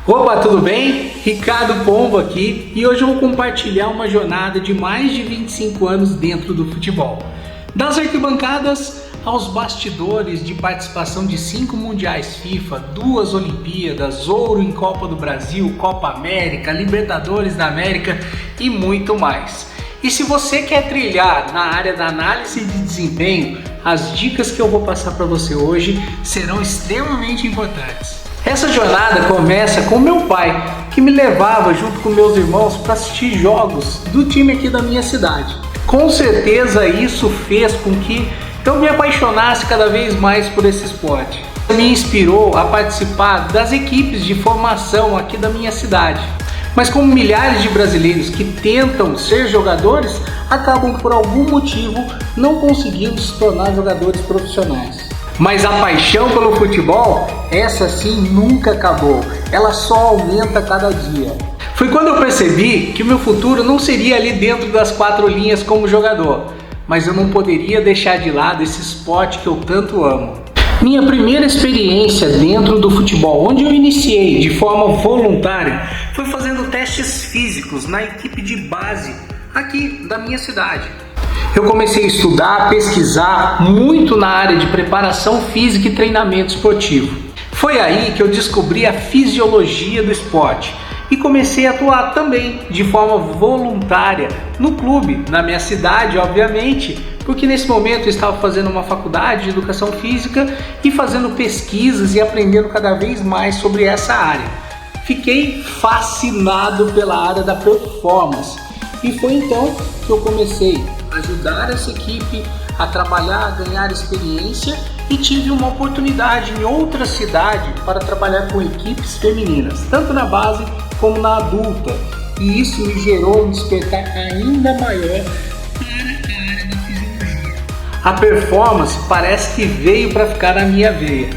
Opa, tudo bem? Ricardo Pombo aqui e hoje eu vou compartilhar uma jornada de mais de 25 anos dentro do futebol. Das arquibancadas aos bastidores de participação de 5 mundiais FIFA, 2 Olimpíadas, ouro em Copa do Brasil, Copa América, Libertadores da América e muito mais. E se você quer trilhar na área da análise de desempenho, as dicas que eu vou passar para você hoje serão extremamente importantes. Essa jornada começa com meu pai, que me levava junto com meus irmãos para assistir jogos do time aqui da minha cidade. Com certeza isso fez com que eu me apaixonasse cada vez mais por esse esporte. Me inspirou a participar das equipes de formação aqui da minha cidade. Mas como milhares de brasileiros que tentam ser jogadores, acabam por algum motivo não conseguindo se tornar jogadores profissionais. Mas a paixão pelo futebol, essa sim nunca acabou, ela só aumenta cada dia. Foi quando eu percebi que o meu futuro não seria ali dentro das 4 linhas como jogador, mas eu não poderia deixar de lado esse esporte que eu tanto amo. Minha primeira experiência dentro do futebol, onde eu iniciei de forma voluntária, foi fazendo testes físicos na equipe de base aqui da minha cidade. Eu comecei a estudar, pesquisar muito na área de preparação física e treinamento esportivo. Foi aí que eu descobri a fisiologia do esporte e comecei a atuar também de forma voluntária no clube, na minha cidade, obviamente, porque nesse momento eu estava fazendo uma faculdade de educação física e fazendo pesquisas e aprendendo cada vez mais sobre essa área. Fiquei fascinado pela área da performance e foi então que eu comecei a ajudar essa equipe a trabalhar, a ganhar experiência e tive uma oportunidade em outra cidade para trabalhar com equipes femininas, tanto na base como na adulta, e isso me gerou um despertar ainda maior para a área da fisiologia. A performance parece que veio para ficar na minha veia.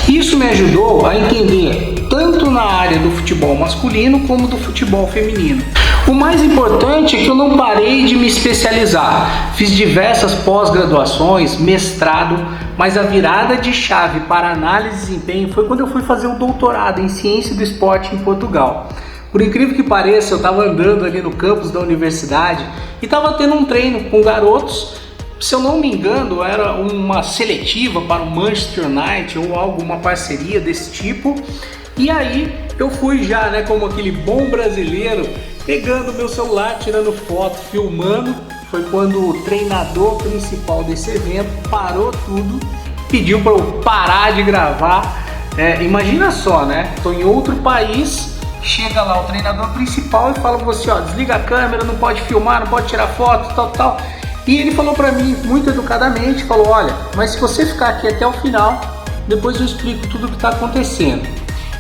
Isso me ajudou a entender tanto na área do futebol masculino como do futebol feminino. O mais importante é que eu não parei de me especializar. Fiz diversas pós-graduações, mestrado, mas a virada de chave para análise de desempenho foi quando eu fui fazer um doutorado em ciência do esporte em Portugal. Por incrível que pareça, eu estava andando ali no campus da universidade e estava tendo um treino com garotos. Se eu não me engano, era uma seletiva para o Manchester United ou alguma parceria desse tipo. E aí eu fui já, como aquele bom brasileiro, pegando meu celular, tirando foto, filmando. Foi quando o treinador principal desse evento parou tudo, pediu para eu parar de gravar. Imagina só, tô em outro país, chega lá o treinador principal e fala para você, desliga a câmera, não pode filmar, não pode tirar foto, tal. E ele falou para mim, muito educadamente, falou, olha, mas se você ficar aqui até o final, depois eu explico tudo o que está acontecendo.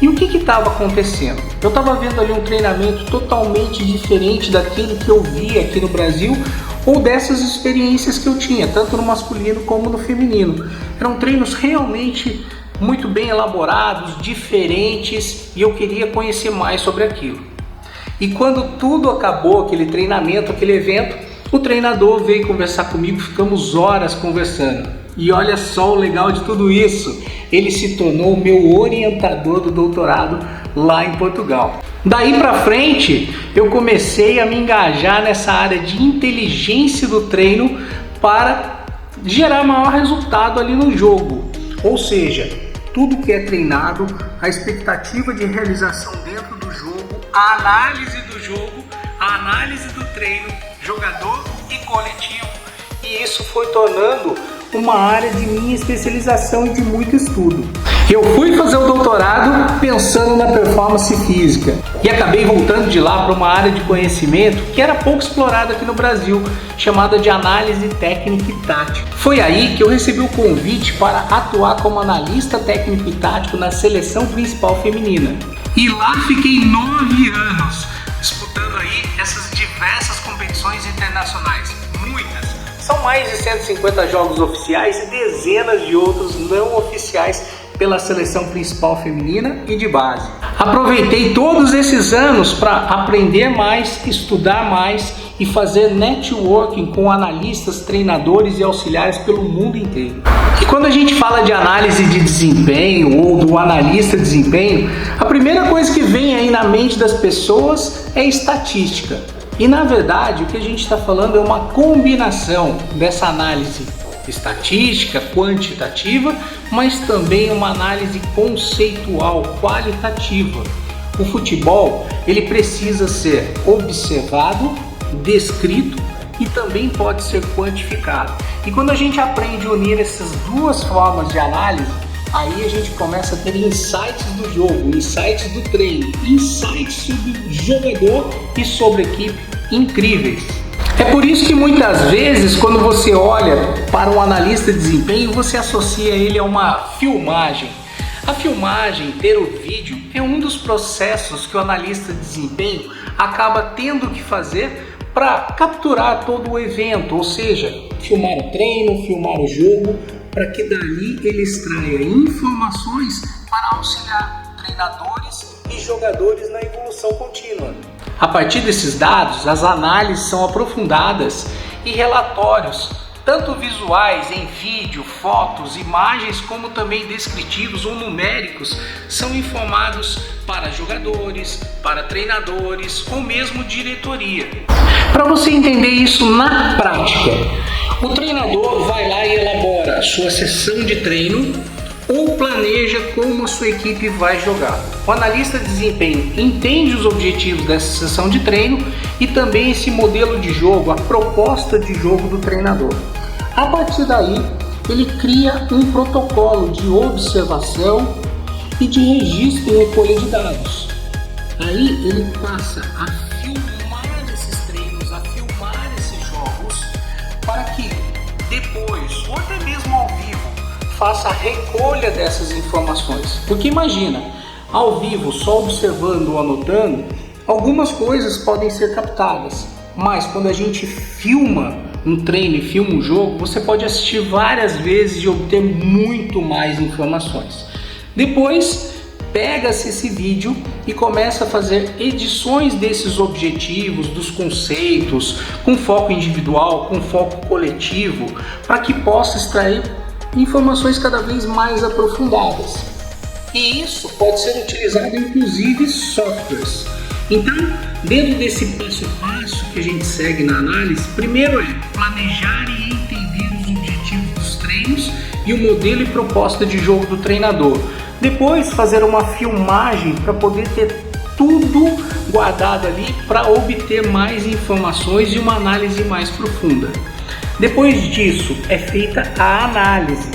E o que estava acontecendo? Eu estava vendo ali um treinamento totalmente diferente daquele que eu via aqui no Brasil ou dessas experiências que eu tinha, tanto no masculino como no feminino. Eram treinos realmente muito bem elaborados, diferentes, e eu queria conhecer mais sobre aquilo. E quando tudo acabou, aquele treinamento, aquele evento, o treinador veio conversar comigo, ficamos horas conversando. E olha só o legal de tudo isso, ele se tornou o meu orientador do doutorado lá em Portugal. Daí pra frente, eu comecei a me engajar nessa área de inteligência do treino para gerar maior resultado ali no jogo. Ou seja, tudo que é treinado, a expectativa de realização dentro do jogo, a análise do jogo, a análise do treino, jogador e coletivo. E isso foi tornando uma área de minha especialização e de muito estudo. Eu fui fazer o doutorado pensando na performance física e acabei voltando de lá para uma área de conhecimento que era pouco explorada aqui no Brasil, chamada de análise técnica e tática. Foi aí que eu recebi o convite para atuar como analista técnico e tático na seleção principal feminina. E lá fiquei 9 anos, disputando aí essas diversas competições internacionais, muitas. São mais de 150 jogos oficiais e dezenas de outros não oficiais pela seleção principal feminina e de base. Aproveitei todos esses anos para aprender mais, estudar mais e fazer networking com analistas, treinadores e auxiliares pelo mundo inteiro. E quando a gente fala de análise de desempenho ou do analista de desempenho, a primeira coisa que vem aí na mente das pessoas é estatística. E na verdade o que a gente está falando é uma combinação dessa análise estatística, quantitativa, mas também uma análise conceitual, qualitativa. O futebol, ele precisa ser observado, descrito e também pode ser quantificado. E quando a gente aprende a unir essas duas formas de análise, aí a gente começa a ter insights do jogo, insights do treino, insights sobre o jogador e sobre a equipe incríveis. É por isso que muitas vezes, quando você olha para um analista de desempenho, você associa ele a uma filmagem. A filmagem, ter o vídeo, é um dos processos que o analista de desempenho acaba tendo que fazer para capturar todo o evento, ou seja, filmar o treino, filmar o jogo, para que dali ele extraia informações para auxiliar treinadores e jogadores na evolução contínua. A partir desses dados, as análises são aprofundadas e relatórios, tanto visuais em vídeo, fotos, imagens, como também descritivos ou numéricos, são informados para jogadores, para treinadores ou mesmo diretoria. Para você entender isso na prática, o treinador vai lá e elabora a sua sessão de treino ou planeja como a sua equipe vai jogar. O analista de desempenho entende os objetivos dessa sessão de treino e também esse modelo de jogo, a proposta de jogo do treinador. A partir daí, ele cria um protocolo de observação e de registro e recolha de dados. Aí ele passa a filmar esses treinos, a filmar esses jogos, para que depois, ou até mesmo ao vivo, faça a recolha dessas informações. Porque imagina, ao vivo, só observando ou anotando, algumas coisas podem ser captadas, mas quando a gente filma um treino e filma um jogo, você pode assistir várias vezes e obter muito mais informações. Depois, pega-se esse vídeo e começa a fazer edições desses objetivos, dos conceitos, com foco individual, com foco coletivo, para que possa extrair informações cada vez mais aprofundadas. E isso pode ser utilizado inclusive softwares. Então, dentro desse passo a passo que a gente segue na análise, primeiro é planejar e entender os objetivos dos treinos e o modelo e proposta de jogo do treinador. Depois, fazer uma filmagem para poder ter tudo guardado ali para obter mais informações e uma análise mais profunda. Depois disso, é feita a análise.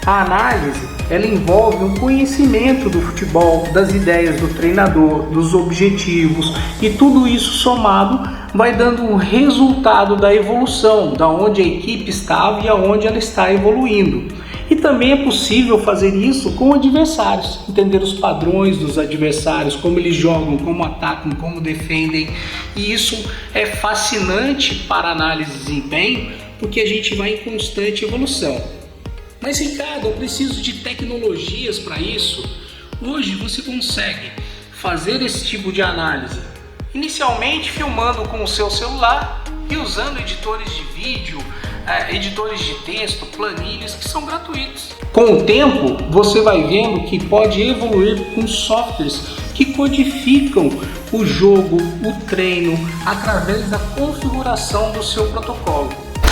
A análise, ela envolve um conhecimento do futebol, das ideias do treinador, dos objetivos, e tudo isso somado vai dando um resultado da evolução, da onde a equipe estava e aonde ela está evoluindo. E também é possível fazer isso com adversários, entender os padrões dos adversários, como eles jogam, como atacam, como defendem. E isso é fascinante para a análise de desempenho, porque a gente vai em constante evolução. Mas Ricardo, eu preciso de tecnologias para isso. Hoje você consegue fazer esse tipo de análise, inicialmente filmando com o seu celular e usando editores de vídeo, editores de texto, planilhas que são gratuitos. Com o tempo, você vai vendo que pode evoluir com softwares que codificam o jogo, o treino, através da configuração do seu protocolo.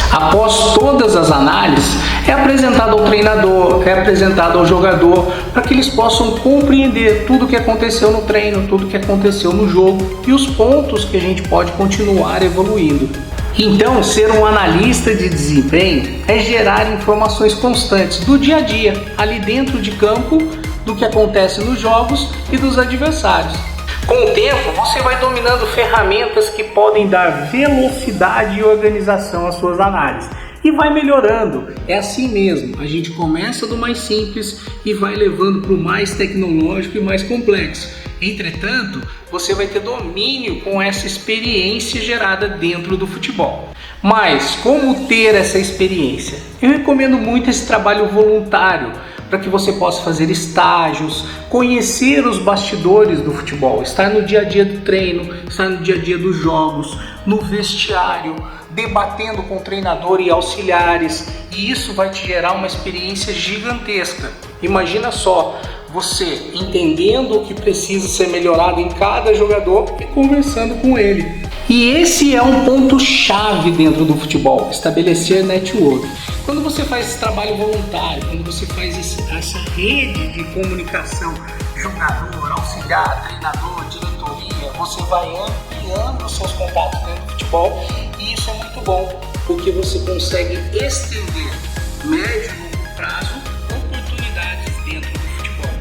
Após todas as análises, é apresentado ao treinador, é apresentado ao jogador, para que eles possam compreender tudo o que aconteceu no treino, tudo o que aconteceu no jogo e os pontos que a gente pode continuar evoluindo. Então, ser um analista de desempenho é gerar informações constantes do dia a dia, ali dentro de campo, do que acontece nos jogos e dos adversários. Com o tempo, você vai dominando ferramentas que podem dar velocidade e organização às suas análises. E vai melhorando. É assim mesmo, a gente começa do mais simples e vai levando para o mais tecnológico e mais complexo. Entretanto, você vai ter domínio com essa experiência gerada dentro do futebol. Mas como ter essa experiência? Eu recomendo muito esse trabalho voluntário, para que você possa fazer estágios, conhecer os bastidores do futebol, estar no dia a dia do treino, estar no dia a dia dos jogos, no vestiário, debatendo com o treinador e auxiliares, e isso vai te gerar uma experiência gigantesca. Imagina só, você entendendo o que precisa ser melhorado em cada jogador e conversando com ele. E esse é um ponto-chave dentro do futebol, estabelecer network. Quando você faz esse trabalho voluntário, quando você faz essa rede de comunicação, jogador, auxiliar, treinador, diretoria, você vai ampliando os seus contatos dentro do futebol, e isso é muito bom, porque você consegue estender médio e longo prazo oportunidades dentro do futebol.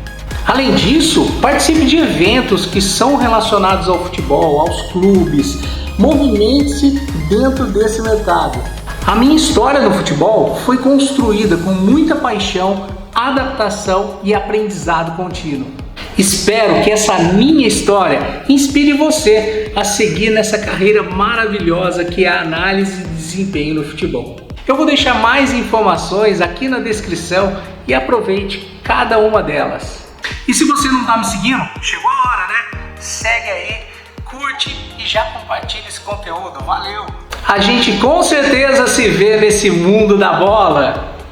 Além disso, participe de eventos que são relacionados ao futebol, aos clubes, movimente-se dentro desse mercado. A minha história no futebol foi construída com muita paixão, adaptação e aprendizado contínuo. Espero que essa minha história inspire você a seguir nessa carreira maravilhosa que é a análise de desempenho no futebol. Eu vou deixar mais informações aqui na descrição e aproveite cada uma delas. E se você não está me seguindo, chegou a hora, né? Segue aí, curte e já compartilha esse conteúdo. Valeu! A gente com certeza se vê nesse mundo da bola.